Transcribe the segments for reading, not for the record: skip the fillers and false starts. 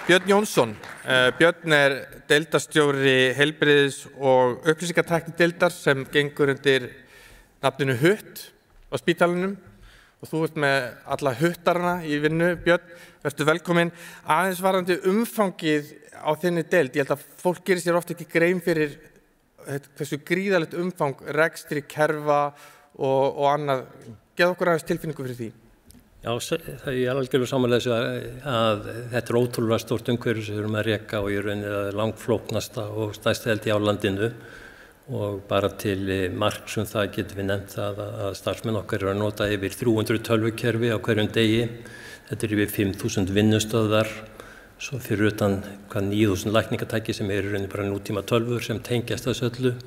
Björn Jónsson. Björn deildarstjóri heilbrigðis- og upplýsingatæknideildar sem gengur undir nafninu HUT á spítalanum og þú ert með alla huttarna í vinnu. Björn, vertu velkominn. Aðeins varðandi umfangið á þinni deild. Ég held að fólk gerir sér oft ekki grein fyrir hversu gríðarlegt umfang rekstri kerfa og annað. Geð okkur aðeins tilfinningu fyrir því. Já, það er algjörlega samanlega þessu að þetta er ótrúlega stórt umhverfi sem við erum að reka og í rauninni langflóknasta og stærsta held á landinu og bara til marks það getum við nefnt það að starfsmenn okkar eru að nota yfir 300 tölvukerfi á hverjum degi. Þetta er yfir 5.000 vinnustöðvar, svo fyrir utan 9.000 lækningatæki sem eru í rauninni bara nútíma tölvur sem tengjast þessu öllu.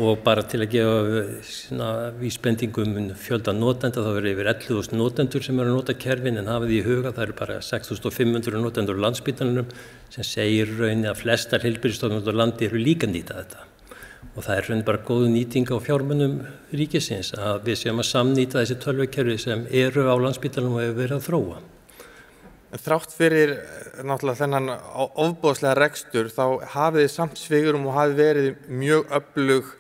Og bara til að gefa vísbendingum fjölda notenda, þá eru yfir 11.000 notendur sem eru að nota kerfin, en hafið í huga það eru bara 6.500 notendur á Landspítalanum sem segir rauninni að flestar heilbrigðisstofnanir á landi eru líka að nýta þetta. Og það er rauninni bara góð nýting á fjármunum ríkisins að við séum að samnýta þessi tölvukerfi sem eru á Landspítalanum og hefur verið að þróa. Þrátt fyrir náttúrulega þennan ofboðslega rekstur þá hafið þið samt svigrúm og hafið verið mjög öflug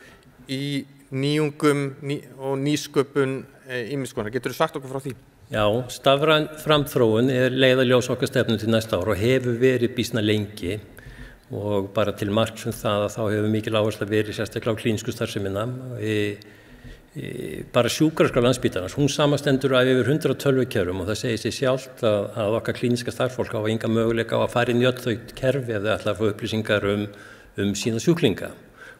í nýjungum og nýsköpun ýmiss konar. Geturðu sagt okkur frá því? Já, stafræn framþróun leiðarljós okkar stefnu til næsta ár og hefur verið býsna lengi og bara til marks það að þá hefur mikil áhersla verið sérstaklega á klínísku starfsemina. Bara sjúkraskrá Landspítalans, hún samastendur af yfir 100 tölvukerfum og það segir sig sjálft að okkar klíníska starfsfólk á enga möguleika á að fara inn í öll þau kerfi ef þau ætla að fá upplýsingar sína sjúklinga.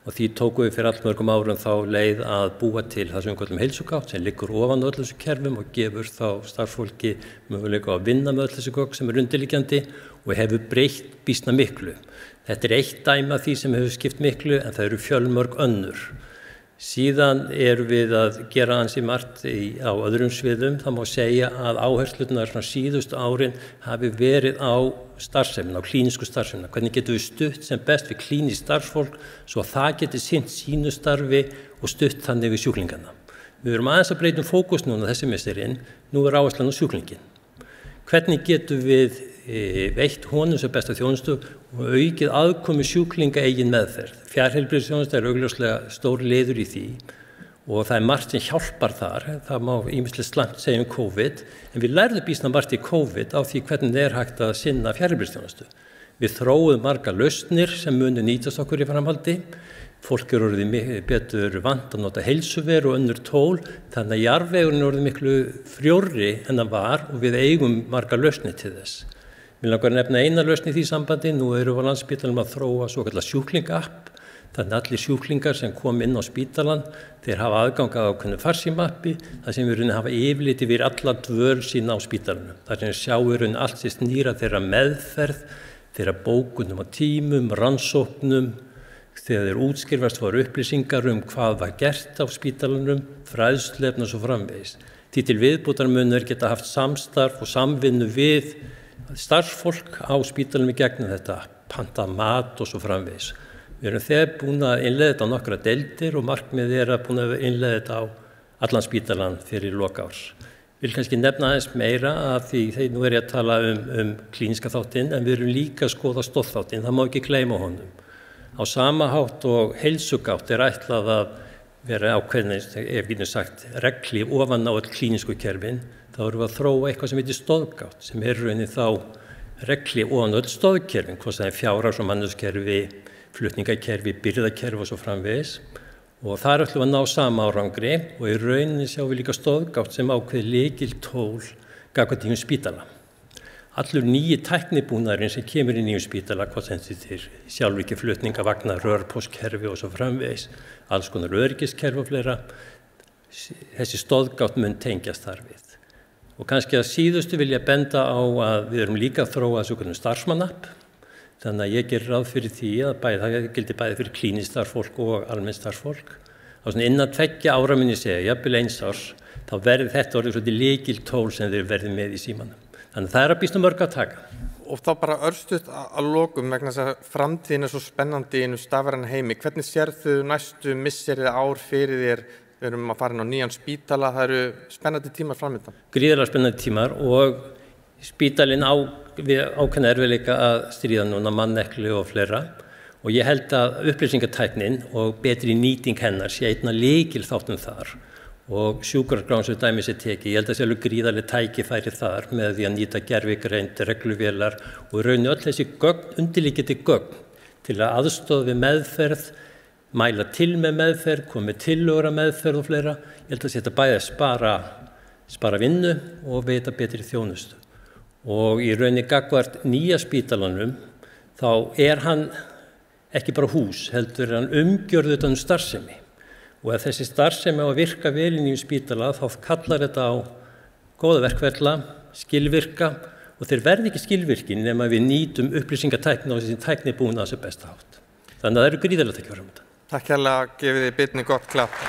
Og því tókum við fyrir allmörgum árum þá leið að búa til það sem við kallum heilsugátt sem liggur ofan á öll þessu kerfum og gefur þá starfsfólki möguleika að vinna með öll þessu gögn sem undirliggjandi og hefur breytt býsna miklu. Þetta er eitt dæmi af því sem hefur skipt miklu en það eru fjölmörg önnur. Síðan erum við að gera ansi margt á öðrum sviðum. Það má segja að áherslurnar síðustu árin hafi verið á starfsemina, á klínísku starfsemina. Hvernig getum við stutt sem best við klínískt starfsfólk svo að það geti sinnt sínu starfi og stutt þannig við sjúklingana. Við erum aðeins að breyta fókus núna þessi misserinn. Nú er áherslan á sjúklingin. Hvernig getum við veitt honum sem besta þjónustu og aukið aðkomu sjúklinga eigin meðferð. Fjarheilbrigðisþjónusta er augljóslega stór liður í því og það er margt sem hjálpar þar. Það má ýmislegt slæmt segja COVID, en við lærðum býsna margt í COVID á því hvernig það er hægt að sinna fjarheilbrigðisþjónustu. Við þróuðum margar lausnir sem munu nýtast okkur í framhaldi. Fólk er orðið betur vant að nota heilsuver og önnur tól, þannig að jarðvegurinn er orðið miklu frjórri en það var og við eigum margar lausnir til þess. Mér langar að nefna eina lausn í því sambandi. Nú erum við á Landspítalanum að þróa svokallað sjúklinga-app. Þannig allir sjúklingar sem kom inn á spítalan, þeir hafa aðgang að ákveðnu farsímappi, þar sem við rauninni hafa yfirlit yfir alla dvöl sína á spítalanum. Þar sem sjá við rauninni allt sem snýr að þeirra meðferð, þeirra bókunum á tímum, rannsóknum, þegar þeir útskrifast voru upplýsingar hvað var gert á spítalanum, fræðslefn og svo framvegis. Því til viðbótar munu þeir geta haft samstarf og samvinnu við starfsfólk á spítalanum í gegnum þetta, panta mat og svo framvegis. Við erum þegar búin að innleiða þetta á nokkra deildir og markmiðið er að búin að innleiða þetta á allan spítalan fyrir lok árs. Vil kannski nefna aðeins meira af því nú er ég að tala klíníska þáttinn, en við erum líka að skoða stoðþáttinn, það má ekki gleyma honum. Á sama hátt og heilsugátt er ætlað að vera ákveðin, ef við sagt, regli ofan á öll klínísku kerfin, þá erum við að þróa eitthvað sem heitir stoðgátt, sem er rauninni þá regli ofan á öll stoðkerfin, hvort það er fjárhags- og mannauðskerfi, flutningakerfi, birgðakerfi og svo framvegis. Og þar ætlum við að ná sama árangri og í rauninni sjáum við líka stoðgátt sem ákveð lykiltól gagnvart nýjum spítala. Allur nýji tæknibúnaðurinn sem kemur í nýjum spítala, hvað sem þetta sjálfvirkir flutningavagnar, rörpóstkerfi og svo framvegis, alls konar öryggiskerfi og fleira, þessi stoðgátt mun tengjast þar við. Og kannski að síðustu vil ég benda á að við erum líka að þróa svokallaðan starfsmannapp. Þannig að ég gerir ráð fyrir því að það gildi bæði fyrir klínískt starfsfólk og almennt starfsfólk. Á svona innan 2 ára mun ég segja, jafnvel 1 árs, þá verður þetta orðið svolítið lykiltól sem þeir verði með í símanum. Þannig að það er að býsna mörg að taka. Og þá bara örstutt að lokum vegna þess að framtíðin er svo spennandi í einu stafræna heimi. Hvernig sérðu næstu misserið ár fyrir þér? Við erum að fara inn á nýjan spítala, það eru spennandi tímar framöndan. Gríðarlega spennandi tímar og Spítalinn á við ákveðna erfiðleika að stríða núna, manneklu og fleira, og ég held að upplýsingatæknin og betri nýting hennar sé einna lykilþáttum þar og sjúkraskrám sem dæmis tekið. Ég held að sé alveg gríðarleg tækifæri þar með því að nýta gervigreind, regluvélar og í rauninni öll þessi undirliggjandi gögn til að aðstoða við meðferð, mæla til með meðferð, koma með tillögur að meðferð og fleira. Ég held að þetta bæði að spara vinnu og veita betri þjónustu. Og í rauninni gagnvart nýja spítalanum þá hann ekki bara hús, heldur hann umgjörð utan starfsemi. Og ef þessi starfsemi á að virka vel inn í spítala þá kallar þetta á góða verkferla, skilvirka, og þeir verði ekki skilvirkin nema við nýtum upplýsingatækni og þessi tækni búin að þessu besta hátt. Þannig að það eru gríðarlega tækifæri um þetta. Takk hérlega, gefið þið Birni gott klapp.